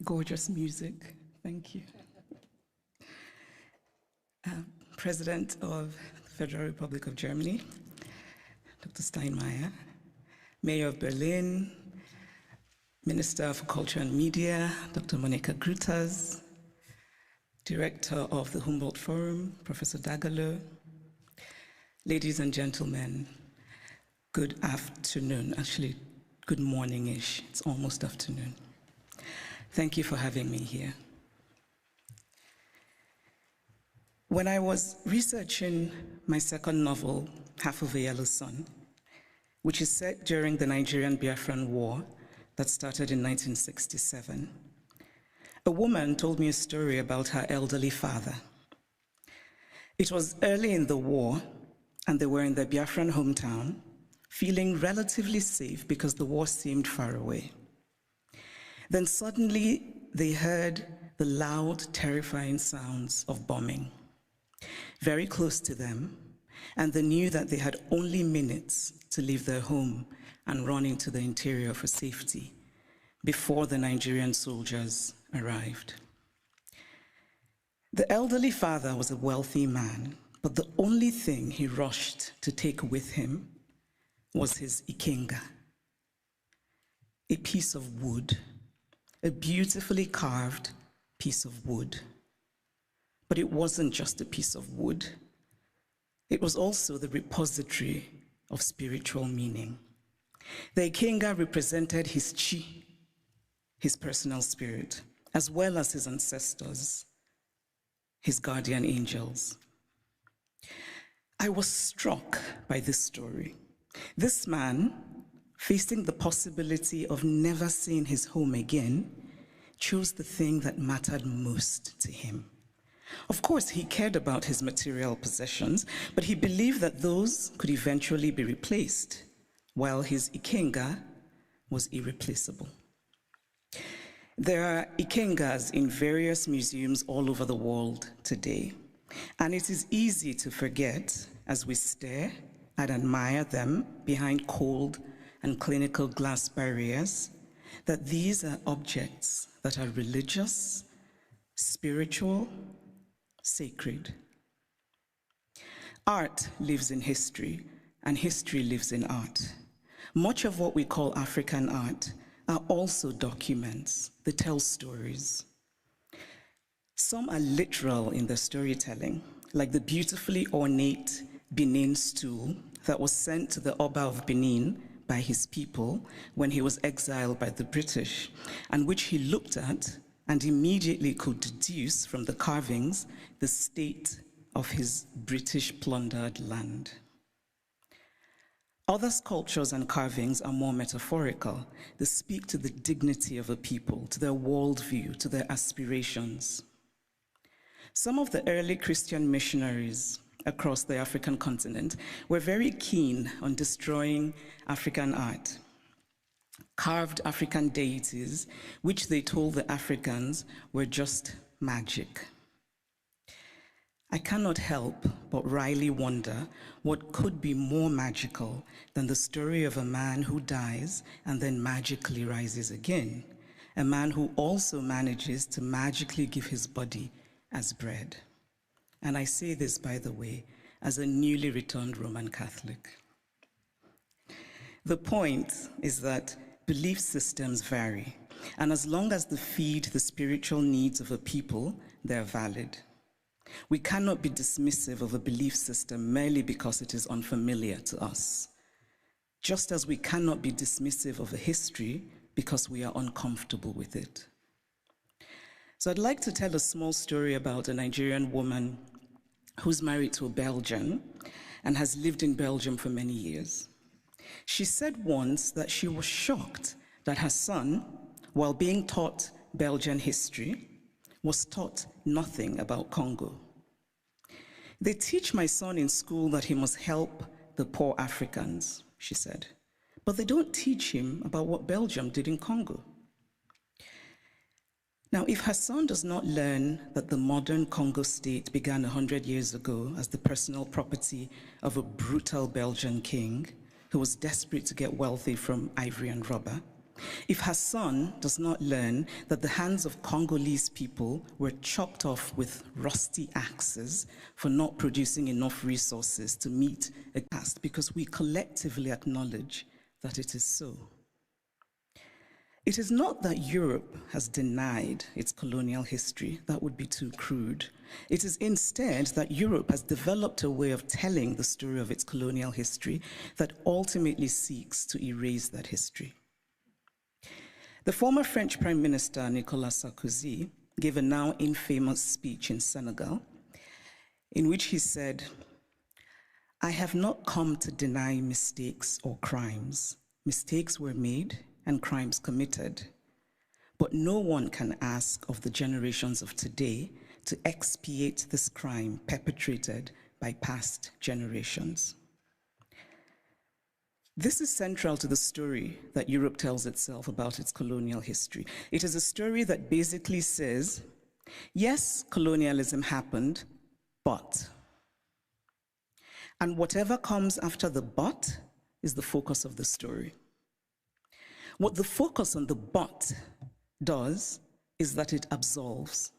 Gorgeous music, thank you. President of the Federal Republic of Germany, Dr. Steinmeier, Mayor of Berlin, Minister for Culture and Media, Dr. Monica Grutas, Director of the Humboldt Forum, Professor Dagalo, ladies and gentlemen, good afternoon, actually good morning-ish, it's almost afternoon. Thank you for having me here. When I was researching my second novel, Half of a Yellow Sun, which is set during the Nigerian Biafran War that started in 1967, a woman told me a story about her elderly father. It was early in the war, and they were in their Biafran hometown, feeling relatively safe because the war seemed far away. Then suddenly they heard the loud, terrifying sounds of bombing very close to them, and they knew that they had only minutes to leave their home and run into the interior for safety before the Nigerian soldiers arrived. The elderly father was a wealthy man, but the only thing he rushed to take with him was his ikenga, a piece of wood, a beautifully carved piece of wood. But it wasn't just a piece of wood. It was also the repository of spiritual meaning. The ikenga represented his chi, his personal spirit, as well as his ancestors, his guardian angels. I was struck by this story. This man, facing the possibility of never seeing his home again, chose the thing that mattered most to him. Of course, he cared about his material possessions, but he believed that those could eventually be replaced, while his ikenga was irreplaceable. There are ikengas in various museums all over the world today, and it is easy to forget as we stare and admire them behind cold and clinical glass barriers that these are objects that are religious, spiritual, sacred. Art lives in history, and history lives in art. Much of what we call African art are also documents. They tell stories. Some are literal in their storytelling, like the beautifully ornate Benin stool that was sent to the Oba of Benin by his people when he was exiled by the British, and which he looked at and immediately could deduce from the carvings the state of his British plundered land. Other sculptures and carvings are more metaphorical. They speak to the dignity of a people, to their worldview, to their aspirations. Some of the early Christian missionaries across the African continent were very keen on destroying African art. Carved African deities, which they told the Africans were just magic. I cannot help but wryly wonder what could be more magical than the story of a man who dies and then magically rises again, a man who also manages to magically give his body as bread. And I say this, by the way, as a newly returned Roman Catholic. The point is that belief systems vary, and as long as they feed the spiritual needs of a people, they're valid. We cannot be dismissive of a belief system merely because it is unfamiliar to us, just as we cannot be dismissive of a history because we are uncomfortable with it. So I'd like to tell a small story about a Nigerian woman who's married to a Belgian and has lived in Belgium for many years. She said once that she was shocked that her son, while being taught Belgian history, was taught nothing about Congo. They teach my son in school that he must help the poor Africans, she said, but they don't teach him about what Belgium did in Congo. Now, if her son does not learn that the modern Congo state began 100 years ago as the personal property of a brutal Belgian king who was desperate to get wealthy from ivory and rubber, If her son does not learn that the hands of Congolese people were chopped off with rusty axes for not producing enough resources to meet a task, because we collectively acknowledge that it is so. It is not that Europe has denied its colonial history. That would be too crude. It is instead that Europe has developed a way of telling the story of its colonial history that ultimately seeks to erase that history. The former French Prime Minister, Nicolas Sarkozy, gave a now infamous speech in Senegal in which he said, "I have not come to deny mistakes or crimes. Mistakes were made and crimes committed, but no one can ask of the generations of today to expiate this crime perpetrated by past generations." This is central to the story that Europe tells itself about its colonial history. It is a story that basically says, yes, colonialism happened, but. And whatever comes after the but is the focus of the story. What the focus on the but does is that it absolves.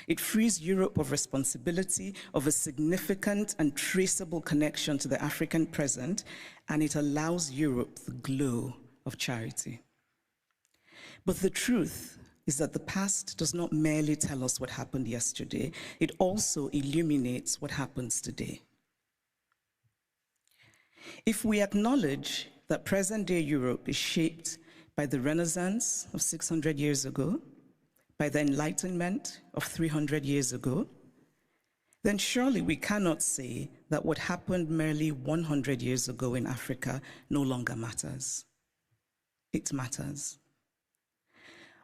It frees Europe of responsibility, of a significant and traceable connection to the African present, and it allows Europe the glow of charity. But the truth is that the past does not merely tell us what happened yesterday, it also illuminates what happens today. If we acknowledge that present-day Europe is shaped by the Renaissance of 600 years ago, by the Enlightenment of 300 years ago, then surely we cannot say that what happened merely 100 years ago in Africa no longer matters. It matters.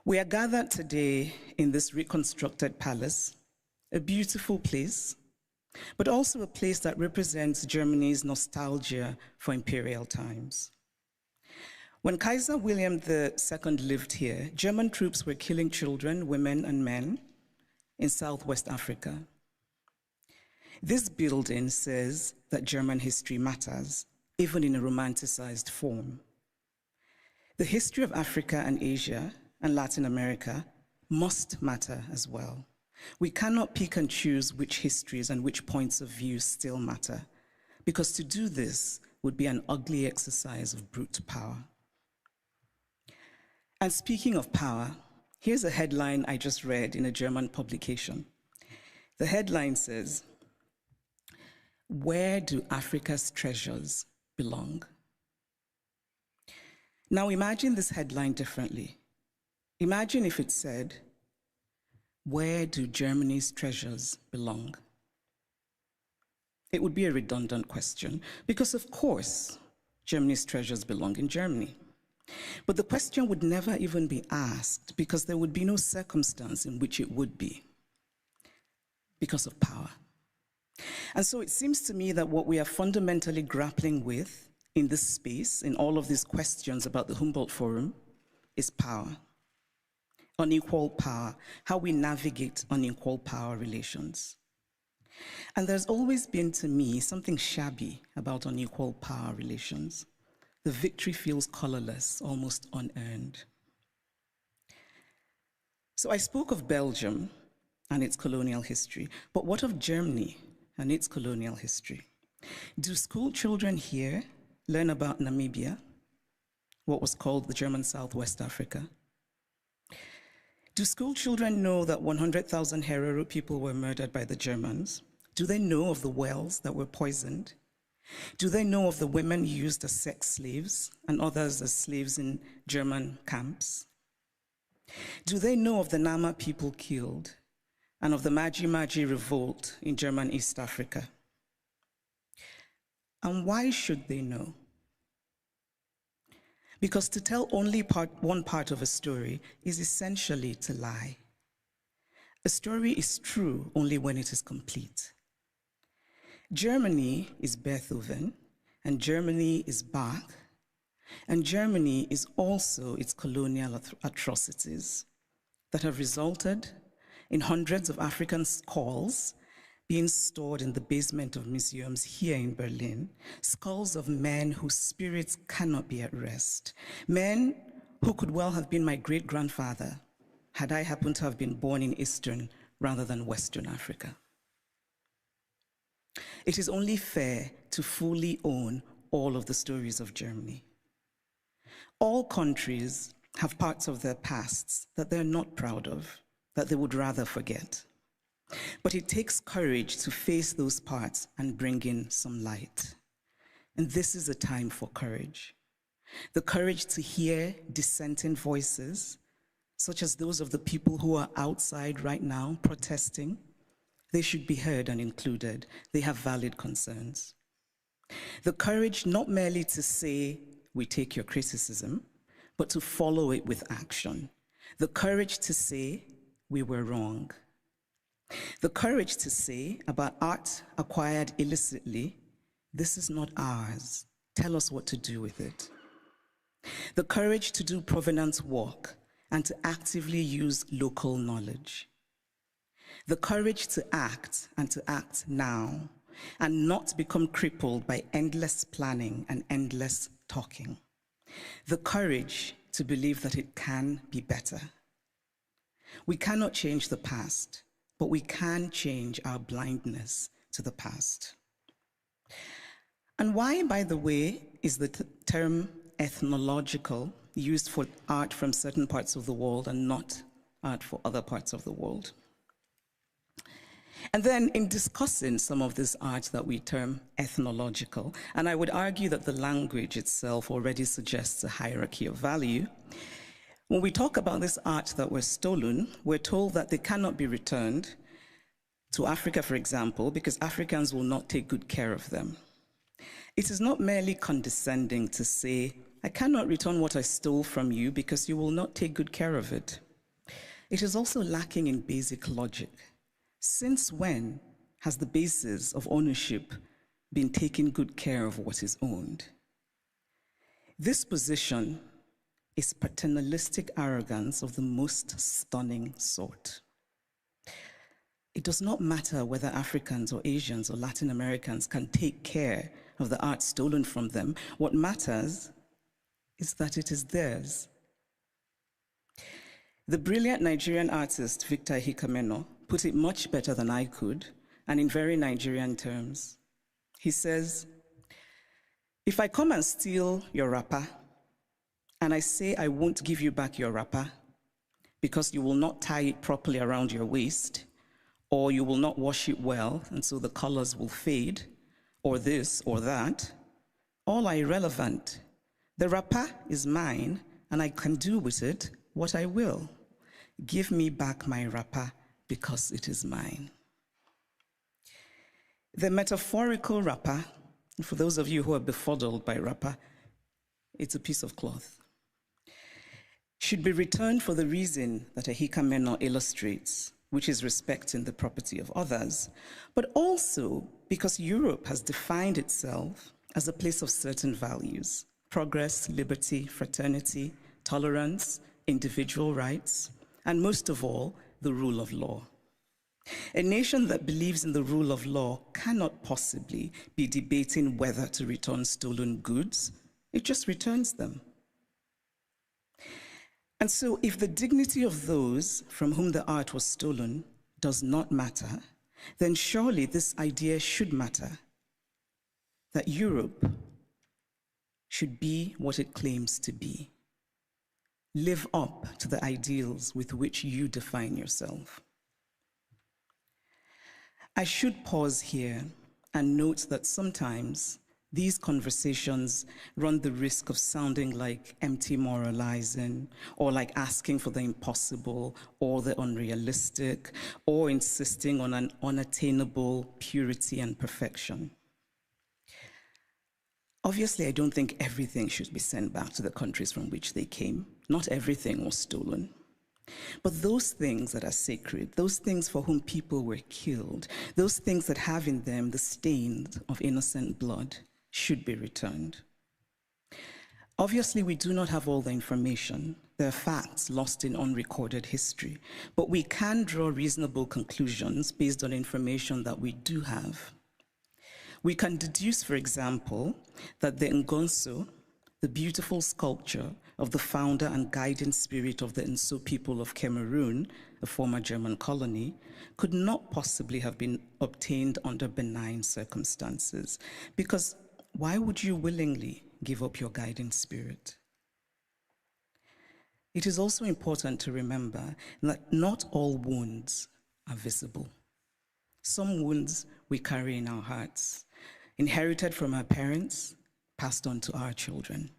We are gathered today in this reconstructed palace, a beautiful place, but also a place that represents Germany's nostalgia for imperial times. When Kaiser William II lived here, German troops were killing children, women, and men in Southwest Africa. This building says that German history matters, even in a romanticized form. The history of Africa and Asia and Latin America must matter as well. We cannot pick and choose which histories and which points of view still matter, because to do this would be an ugly exercise of brute power. And speaking of power, here's a headline I just read in a German publication. The headline says, "Where do Africa's treasures belong?" Now imagine this headline differently. Imagine if it said, "Where do Germany's treasures belong?" It would be a redundant question, because of course, Germany's treasures belong in Germany. But the question would never even be asked, because there would be no circumstance in which it would be, because of power. And so it seems to me that what we are fundamentally grappling with in this space, in all of these questions about the Humboldt Forum, is power. Unequal power, how we navigate unequal power relations. And there's always been, to me, something shabby about unequal power relations. The victory feels colorless, almost unearned. So I spoke of Belgium and its colonial history, but what of Germany and its colonial history? Do school children here learn about Namibia, what was called the German Southwest Africa? Do school children know that 100,000 Herero people were murdered by the Germans? Do they know of the wells that were poisoned? Do they know of the women used as sex slaves and others as slaves in German camps? Do they know of the Nama people killed and of the Maji Maji revolt in German East Africa? And why should they know? Because to tell only one part of a story is essentially to lie. A story is true only when it is complete. Germany is Beethoven, and Germany is Bach, and Germany is also its colonial atrocities that have resulted in hundreds of African skulls being stored in the basement of museums here in Berlin, skulls of men whose spirits cannot be at rest, men who could well have been my great-grandfather had I happened to have been born in Eastern rather than Western Africa. It is only fair to fully own all of the stories of Germany. All countries have parts of their pasts that they're not proud of, that they would rather forget. But it takes courage to face those parts and bring in some light. And this is a time for courage. The courage to hear dissenting voices, such as those of the people who are outside right now protesting. They should be heard and included. They have valid concerns. The courage not merely to say, we take your criticism, but to follow it with action. The courage to say, we were wrong. The courage to say about art acquired illicitly, this is not ours. Tell us what to do with it. The courage to do provenance work and to actively use local knowledge. The courage to act and to act now and not become crippled by endless planning and endless talking. The courage to believe that it can be better. We cannot change the past, but we can change our blindness to the past. And why, by the way, is the term ethnological used for art from certain parts of the world and not art for other parts of the world? And then in discussing some of this art that we term ethnological, and I would argue that the language itself already suggests a hierarchy of value, when we talk about this art that was stolen, we're told that they cannot be returned to Africa, for example, because Africans will not take good care of them. It is not merely condescending to say, I cannot return what I stole from you because you will not take good care of it. It is also lacking in basic logic. Since when has the basis of ownership been taking good care of what is owned? This position is paternalistic arrogance of the most stunning sort. It does not matter whether Africans or Asians or Latin Americans can take care of the art stolen from them. What matters is that it is theirs. The brilliant Nigerian artist Victor Hikameno put it much better than I could, and in very Nigerian terms. He says, if I come and steal your wrapper, and I say I won't give you back your wrapper because you will not tie it properly around your waist, or you will not wash it well, and so the colors will fade, or this or that, all are irrelevant. The wrapper is mine, and I can do with it what I will. Give me back my wrapper because it is mine. The metaphorical wrapper, and for those of you who are befuddled by wrapper, it's a piece of cloth, should be returned for the reason that Hikameno illustrates, which is respecting the property of others, but also because Europe has defined itself as a place of certain values: progress, liberty, fraternity, tolerance, individual rights, and most of all, the rule of law. A nation that believes in the rule of law cannot possibly be debating whether to return stolen goods. It just returns them. And so if the dignity of those from whom the art was stolen does not matter, then surely this idea should matter, that Europe should be what it claims to be. Live up to the ideals with which you define yourself. I should pause here and note that sometimes these conversations run the risk of sounding like empty moralizing, or like asking for the impossible or the unrealistic, or insisting on an unattainable purity and perfection. Obviously, I don't think everything should be sent back to the countries from which they came. Not everything was stolen. But those things that are sacred, those things for whom people were killed, those things that have in them the stains of innocent blood, should be returned. Obviously, we do not have all the information. There are facts lost in unrecorded history, but we can draw reasonable conclusions based on information that we do have. We can deduce, for example, that the Ngozi, the beautiful sculpture of the founder and guiding spirit of the Nso people of Cameroon, a former German colony, could not possibly have been obtained under benign circumstances. Because why would you willingly give up your guiding spirit? It is also important to remember that not all wounds are visible. Some wounds we carry in our hearts, inherited from our parents, passed on to our children.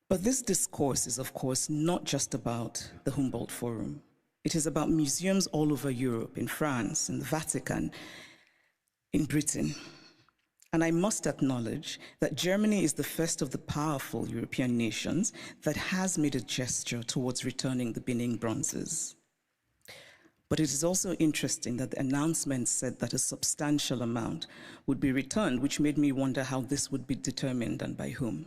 But this discourse is, of course, not just about the Humboldt Forum. It is about museums all over Europe, in France, in the Vatican, in Britain. And I must acknowledge that Germany is the first of the powerful European nations that has made a gesture towards returning the Benin bronzes. But it is also interesting that the announcement said that a substantial amount would be returned, which made me wonder how this would be determined and by whom.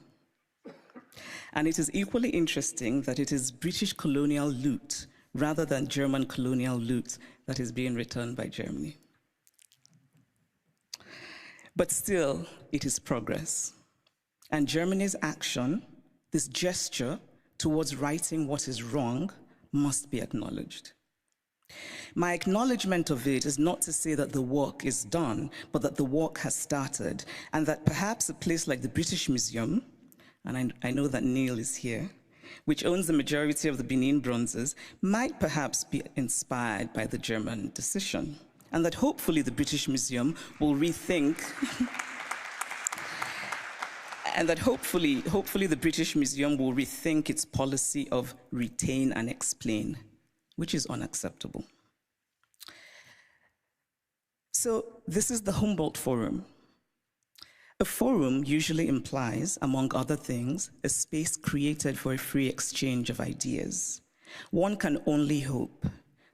And it is equally interesting that it is British colonial loot rather than German colonial loot that is being returned by Germany. But still, it is progress. And Germany's action, this gesture towards righting what is wrong, must be acknowledged. My acknowledgement of it is not to say that the work is done, but that the work has started, and that perhaps a place like the British Museum, and I know that Neil is here, which owns the majority of the Benin bronzes, might perhaps be inspired by the German decision, and that hopefully the British Museum will rethink, and that hopefully the British Museum will rethink its policy of retain and explain, which is unacceptable. So this is the Humboldt Forum. A forum usually implies, among other things, a space created for a free exchange of ideas. One can only hope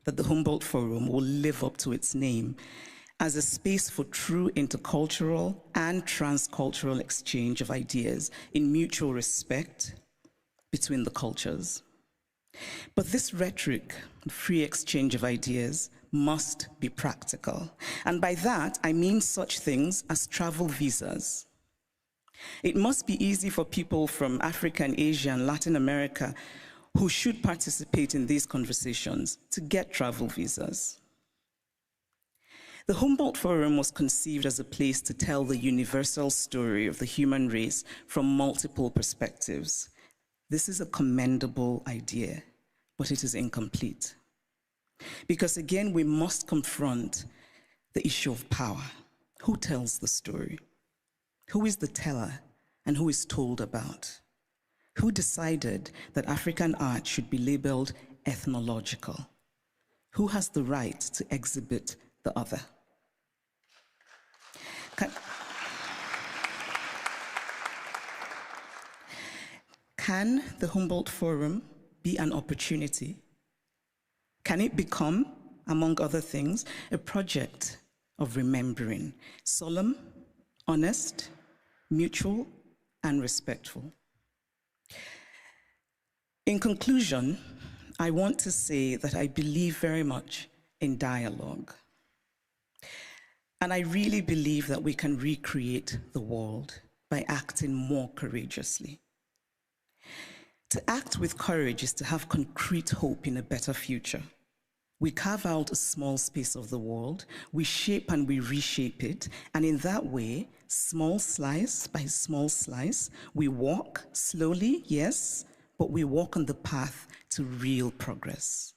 that the Humboldt Forum will live up to its name as a space for true intercultural and transcultural exchange of ideas in mutual respect between the cultures. But this rhetoric, free exchange of ideas, must be practical. And by that, I mean such things as travel visas. It must be easy for people from Africa and Asia and Latin America who should participate in these conversations to get travel visas. The Humboldt Forum was conceived as a place to tell the universal story of the human race from multiple perspectives. This is a commendable idea, but it is incomplete. Because again, we must confront the issue of power. Who tells the story? Who is the teller and who is told about? Who decided that African art should be labeled ethnological? Who has the right to exhibit the other? Can the Humboldt Forum be an opportunity? Can it become, among other things, a project of remembering, solemn, honest, mutual, and respectful? In conclusion, I want to say that I believe very much in dialogue. And I really believe that we can recreate the world by acting more courageously. To act with courage is to have concrete hope in a better future. We carve out a small space of the world, we shape and we reshape it, and in that way, small slice by small slice, we walk slowly, yes, but we walk on the path to real progress.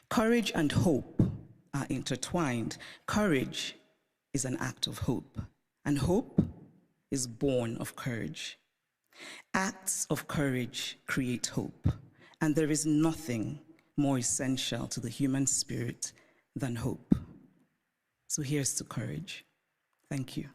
Courage and hope are intertwined. Courage is an act of hope, and hope is born of courage. Acts of courage create hope, and there is nothing more essential to the human spirit than hope. So here's to courage. Thank you.